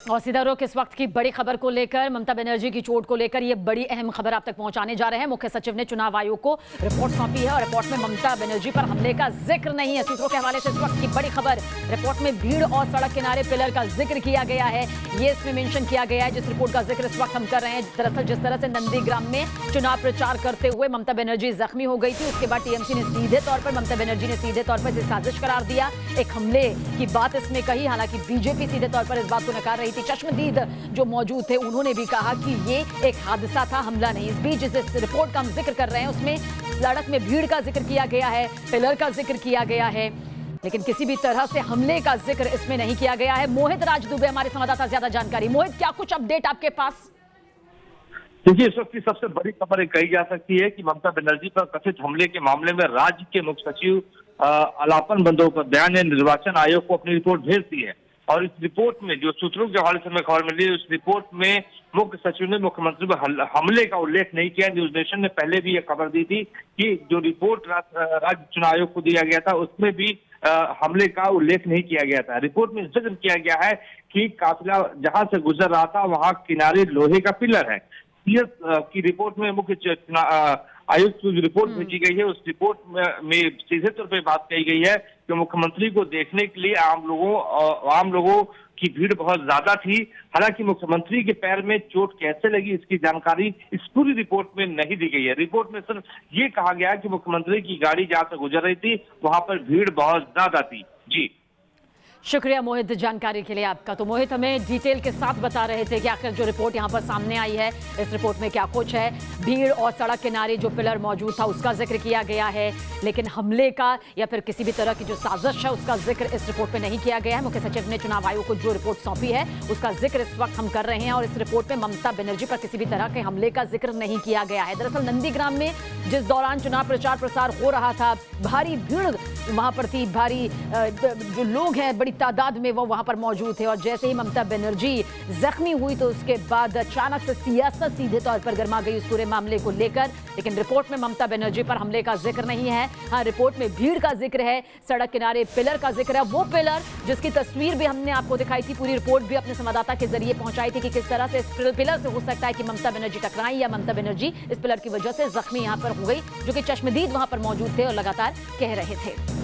और सीधा रुख इस वक्त की बड़ी खबर को लेकर, ममता बनर्जी की चोट को लेकर ये बड़ी अहम खबर आप तक पहुंचाने जा रहे हैं। मुख्य सचिव ने चुनाव आयोग को रिपोर्ट सौंपी है और रिपोर्ट में ममता बनर्जी पर हमले का जिक्र नहीं है। सूत्रों के हवाले से इस वक्त की बड़ी खबर, रिपोर्ट में भीड़ और सड़क किनारे पिलर का जिक्र किया गया है। ये इसमें मेंशन किया गया है जिस रिपोर्ट का जिक्र इस वक्त हम कर रहे हैं। दरअसल जिस तरह से नंदीग्राम में चुनाव प्रचार करते हुए ममता बनर्जी जख्मी हो गई थी, उसके बाद टीएमसी ने सीधे तौर पर, ममता बनर्जी ने सीधे तौर पर इसे साजिश करार दिया, एक हमले की बात इसमें कही। हालांकि बीजेपी सीधे तौर पर इस बात को नकार रही थी। चश्मदीद जो मौजूद थे उन्होंने भी कहा कि ये एक हादसा था, हमला नहीं। इस बीच जिस रिपोर्ट का हम जिक्र कर रहे हैं उसमें सड़क में भीड़ का जिक्र किया गया है, पिलर का जिक्र किया गया है, लेकिन किसी भी तरह से हमले का जिक्र इसमें नहीं किया गया है। मोहित राज दुबे हमारे संवाददाता, ज्यादा जानकारी। मोहित, क्या कुछ अपडेट आपके पास? देखिए, इस वक्त की सबसे बड़ी खबर कही जा सकती है कि ममता बनर्जी पर कथित हमले के मामले में राज्य के मुख्य सचिव अलापन बंदोपाध्याय ने निर्वाचन आयोग को अपनी रिपोर्ट भेज दी है। और इस रिपोर्ट में जो सूत्रों के हवाले से हमें खबर मिली है, उस रिपोर्ट में मुख्य सचिव ने मुख्यमंत्री पर हमले का उल्लेख नहीं किया। न्यूज नेशन ने पहले भी यह खबर दी थी कि जो रिपोर्ट राज्य चुनाव आयोग को दिया गया था उसमें भी हमले का उल्लेख नहीं किया गया था। रिपोर्ट में जिक्र किया गया है कि काफिला जहां से गुजर रहा था वहां किनारे लोहे का पिलर है। की रिपोर्ट में मुख्य आयुक्त की जो रिपोर्ट भेजी गई है, उस रिपोर्ट में सीधे तौर पे बात कही गई है कि मुख्यमंत्री को देखने के लिए आम लोगों की भीड़ बहुत ज्यादा थी। हालांकि मुख्यमंत्री के पैर में चोट कैसे लगी इसकी जानकारी इस पूरी रिपोर्ट में नहीं दी गई है। रिपोर्ट में सिर्फ ये कहा गया है कि मुख्यमंत्री की गाड़ी जहां से गुजर रही थी वहां पर भीड़ बहुत ज्यादा थी। जी, शुक्रिया मोहित जानकारी के लिए आपका। तो मोहित हमें डिटेल के साथ बता रहे थे कि आखिर जो रिपोर्ट यहाँ पर सामने आई है, इस रिपोर्ट में क्या कुछ है। भीड़ और सड़क किनारे जो पिलर मौजूद था उसका जिक्र किया गया है, लेकिन हमले का या फिर किसी भी तरह की जो साजिश है उसका जिक्र इस रिपोर्ट में नहीं किया गया है। मुख्य सचिव ने चुनाव आयोग को जो रिपोर्ट सौंपी है उसका जिक्र इस वक्त हम कर रहे हैं और इस रिपोर्ट में ममता बनर्जी पर किसी भी तरह के हमले का जिक्र नहीं किया गया है। दरअसल नंदीग्राम में जिस दौरान चुनाव प्रचार प्रसार हो रहा था, भारी भीड़ वहां पर थी, भारी जो लोग हैं बड़ी तादाद में वो वहां पर मौजूद थे। और जैसे ही ममता बनर्जी जख्मी हुई तो उसके बाद अचानक से सियासत सीधे तौर पर गर्मा गई उस पूरे मामले को लेकर। लेकिन रिपोर्ट में ममता बनर्जी पर हमले का जिक्र नहीं है। हाँ, रिपोर्ट में भीड़ का जिक्र है, सड़क किनारे पिलर का जिक्र है। वो पिलर जिसकी तस्वीर भी हमने आपको दिखाई थी, पूरी रिपोर्ट भी अपने संवाददाता के जरिए पहुंचाई थी कि किस तरह से इस पिलर से हो सकता है कि ममता बनर्जी टकराई या ममता बनर्जी इस पिलर की वजह से जख्मी यहां पर हो गई, जो कि चश्मदीद वहां पर मौजूद थे और लगातार कह रहे थे।